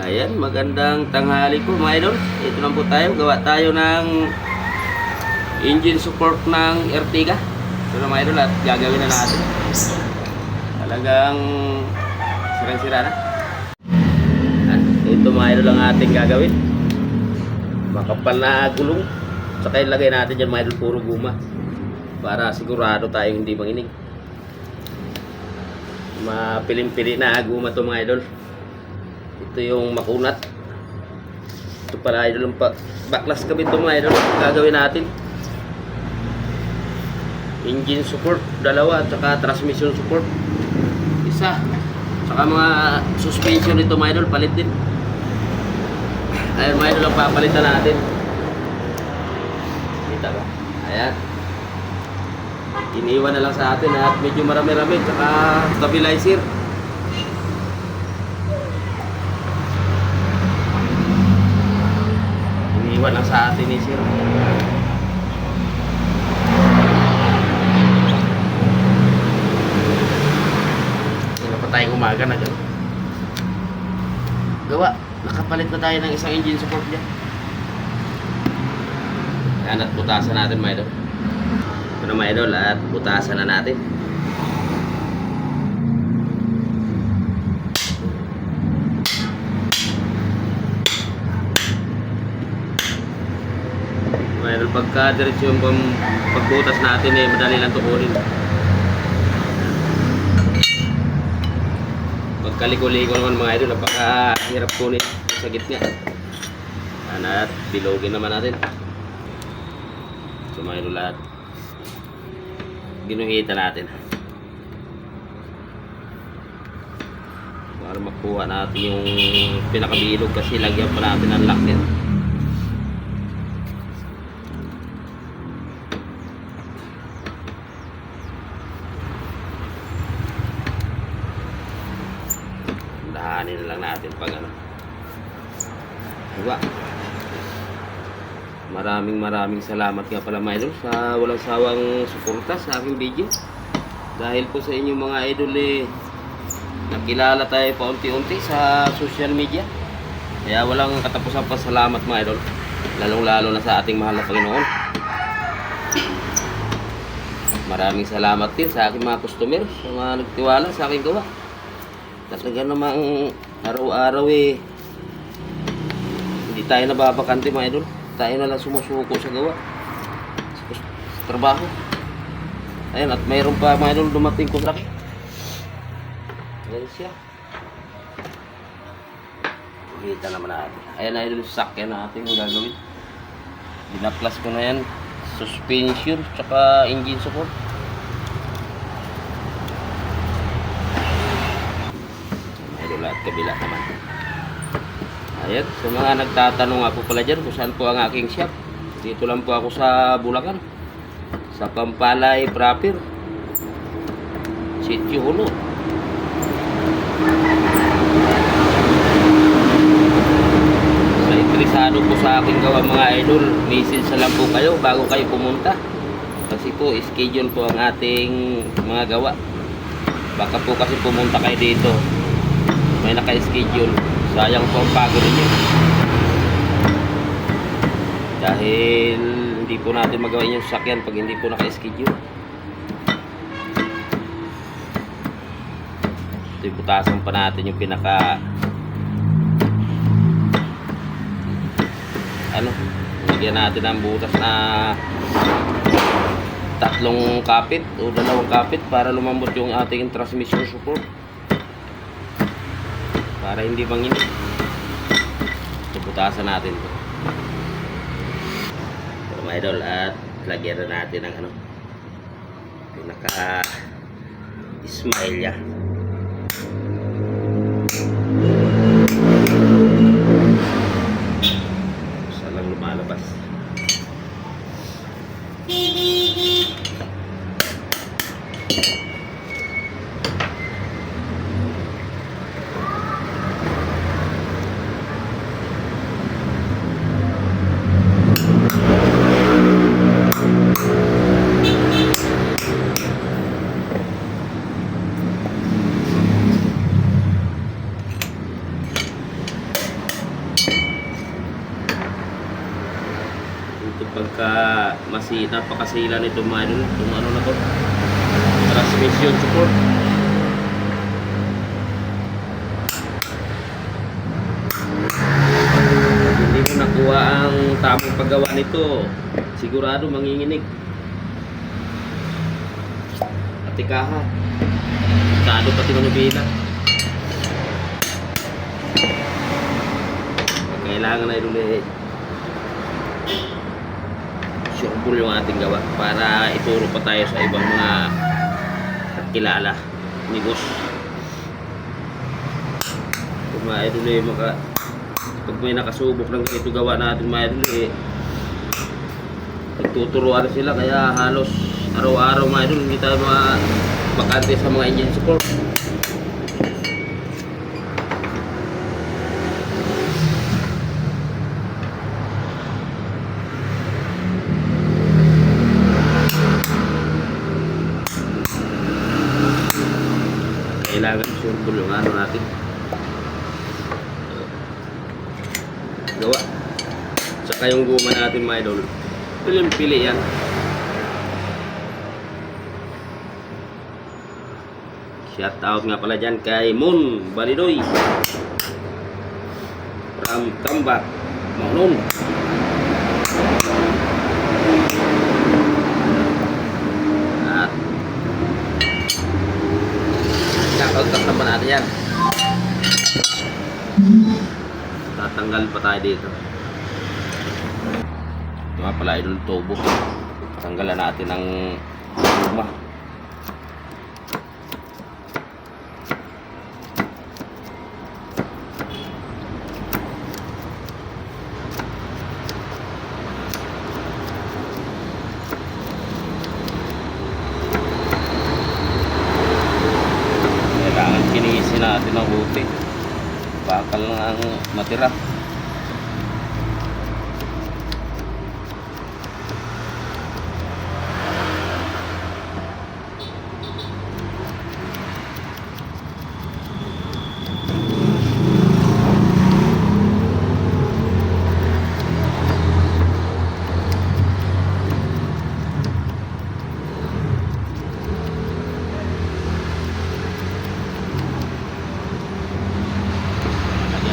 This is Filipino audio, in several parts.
Ayan, magandang tanghali po mga idol. Ito lang po tayo, gawa tayo ng engine support ng Ertiga. Ito na mga idol at gagawin na natin. Talagang sirang-sira na. At ito mga idol ang ating gagawin. Makapal na gulong. Saka ilagay natin dyan mga idol puro guma. Para sigurado tayong hindi manginig. Mapilim-pili na guma ito mga idol. Ito yung makunat. Ito pala idol yung backlash kabit ito mga idol. Gagawin natin engine support dalawa at saka transmission support isa. Saka mga suspension nito mga idol palit din. Ayan mga idol ang papalitan natin. Kita ba? Ayan. Iniwan na lang sa atin at medyo marami-rami saka stabilizer. Iniwan lang sa atin ni sir. Hindi pa tayong umaga na gano'n. Gawa, nakapalit na tayo ng isang engine support dyan. Yan at butasan natin mga idol. Ano mga idol at butasan na natin. Mga idol, pagka diretso yung pagbutas natin eh, madali lang tukunin. Pagkaliko-liko naman mga idol, napakahirap kunin sa gitna. Yan at bilogin naman natin. So mga idol lahat ginuhita natin para makuha natin yung pinakabilog kasi lagyan pa natin ng lock yan. Dahanin na lang natin pag ano. Diba? Maraming salamat nga pala mga idol sa walang sawang suporta sa aking video. Dahil po sa inyong mga idol eh, nakilala tayo paunti-unti sa social media. Kaya walang katapusan pa salamat mga idol. Lalong-lalo na sa ating mahal na Panginoon. Maraming salamat din sa aking mga customer, sa mga nagtiwala sa aking gawa. Talaga namang araw-araw eh, hindi tayo nababakante mga idol. Tayo na lang sumusuko sa gawa sa trabaho. Ayan at mayroon pa mga idol dumating ko sa akin. Ayan siya. Kita naman natin. Ayan na idol, sakyan natin yung gagawin. Binaklas ko na yan. Suspension tsaka engine support. Idol at kabila naman. Ayan, sa mga nagtatanong ako pala dyan kung saan po ang aking shop. Dito lang po ako sa Bulacan. Sa Pampalay proper. Sitio Hulo. Sa interesado po sa aking gawa mga idol, message na lang po kayo bago kayo pumunta. Kasi po, schedule po ang ating mga gawa. Baka po kasi pumunta kayo dito, may naka-schedule. Sayang po ang pagod ninyo. Dahil hindi po natin magawa yung sakyan pag hindi po naka-schedule. Ito yung butasan pa natin yung pinaka lagyan natin ang butas na 3 kapit o 2 kapit para lumambot yung ating transmission support. Para hindi manginig. Butasan natin ito. Pero mga idol at lagyan na natin ang pinaka smile ya. Saan lang lumalabas. pagka napakasila nito mga idol, itong ano na to, transmission support. Hindi mo nakuha ang tamang paggawa nito, sigurado manginginig. At ikaha, tado pati manubila. Kailangan na idol sureball yung ating gawa para ituro pa tayo sa ibang mga kilala negosyo. Kung mga idol pag may nakasubok ng ganito gawa natin mga idol nagtuturuan sila, kaya halos araw-araw mga idol hindi tayo bakante sa mga engine support. Kailangan sureball yung ano natin gawa. Saka yung guma natin mga idol, pili yan. Shout out nga pala dyan kay Moon Balidoy from Tambak, Manon. At kakautas naman natin yan. Tatanggal pa tayo dito. Ito nga pala idol, tubo. Tanggalan natin ng guma. Kailangan kinisin natin ng buti. Bakal lang ang matira.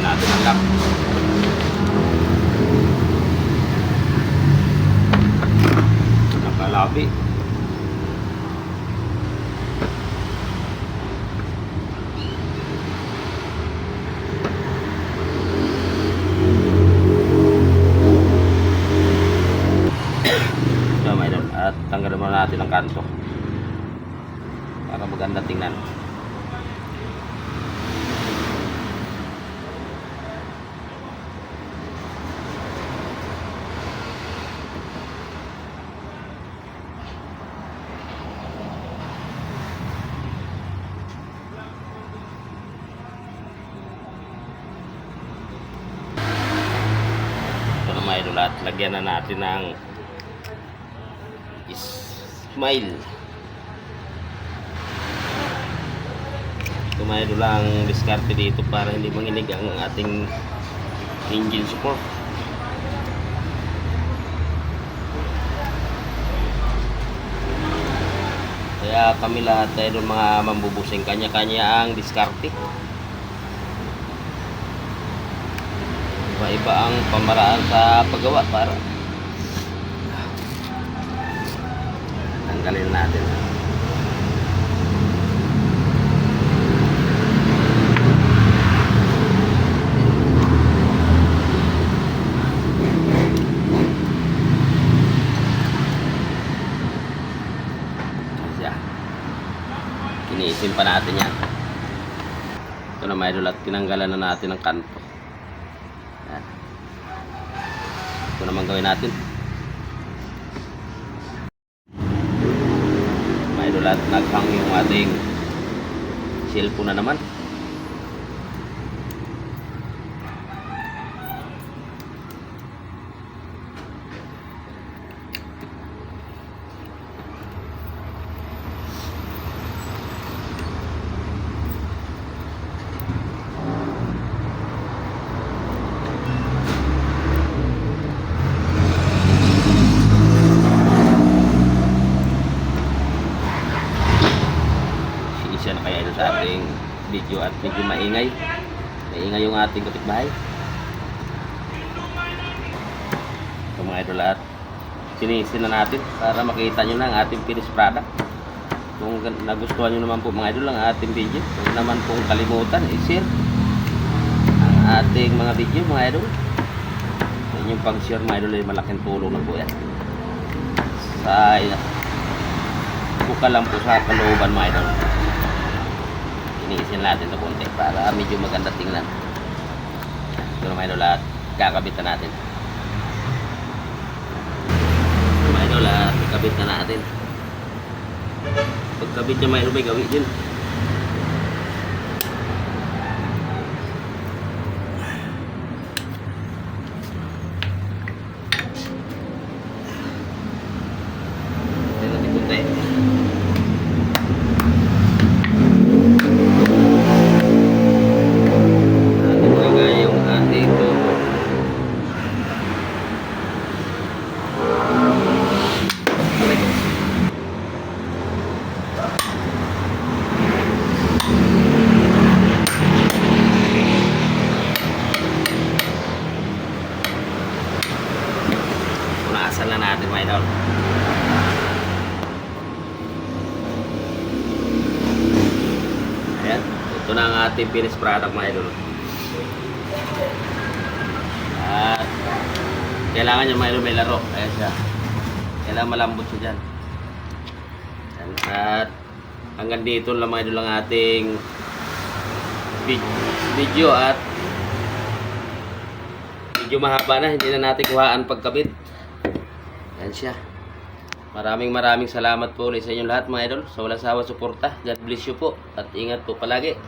Natin ang lock. Nakalabi. So, mayroon. At tanggalin muna natin ang kanto para maganda tingnan. Mga idol, at lagyan na natin ng smile. Ito mga idol ang diskarte dito para hindi manginig ang ating engine support. Kaya kami lahat idol mga mambubusing, kanya-kanya ang diskarte. Iba-iba ang pamaraan sa paggawa para tanggalin natin. Kiniisin pa natin yan. Ito na mga idol, at tinanggalan na natin ang kanto. Yan. Ito naman gawin natin. Mga idol, at naghang yung ating cellphone na naman. medyo maingay. Maingay yung ating kapitbahay. Ito mga idol, at sinisin na natin para makita nyo na ang ating finished product. Kung nagustuhan nyo naman po mga idol ang ating video, huwag naman pong kalimutan i-share ang ating mga video mga idol. Yung pang-share mga idol ay malaking tulong na po yan sa buka lang po sa kalooban mga idol. Iniisin natin ito konti para medyo maganda tingnan. Ito mga idol, at kakabitan natin mga idol, at kakabit na natin. Pagkabit niya mga idol may gawin din. Punasan na natin mga idol. Ayan, ito na ang ating finished product mga idol. At kailangan nyo mga idol may laro. Ayan siya, kailangan malambot siya dyan. Ayan. At hanggang dito lang mga idol ang ating video, at medyo mahaba na, hindi na natin kuhaan pagkabit. Yan siya. Maraming salamat po ulit sa inyong lahat mga idol sa walang sawa suporta. God bless you po, at ingat po palagi.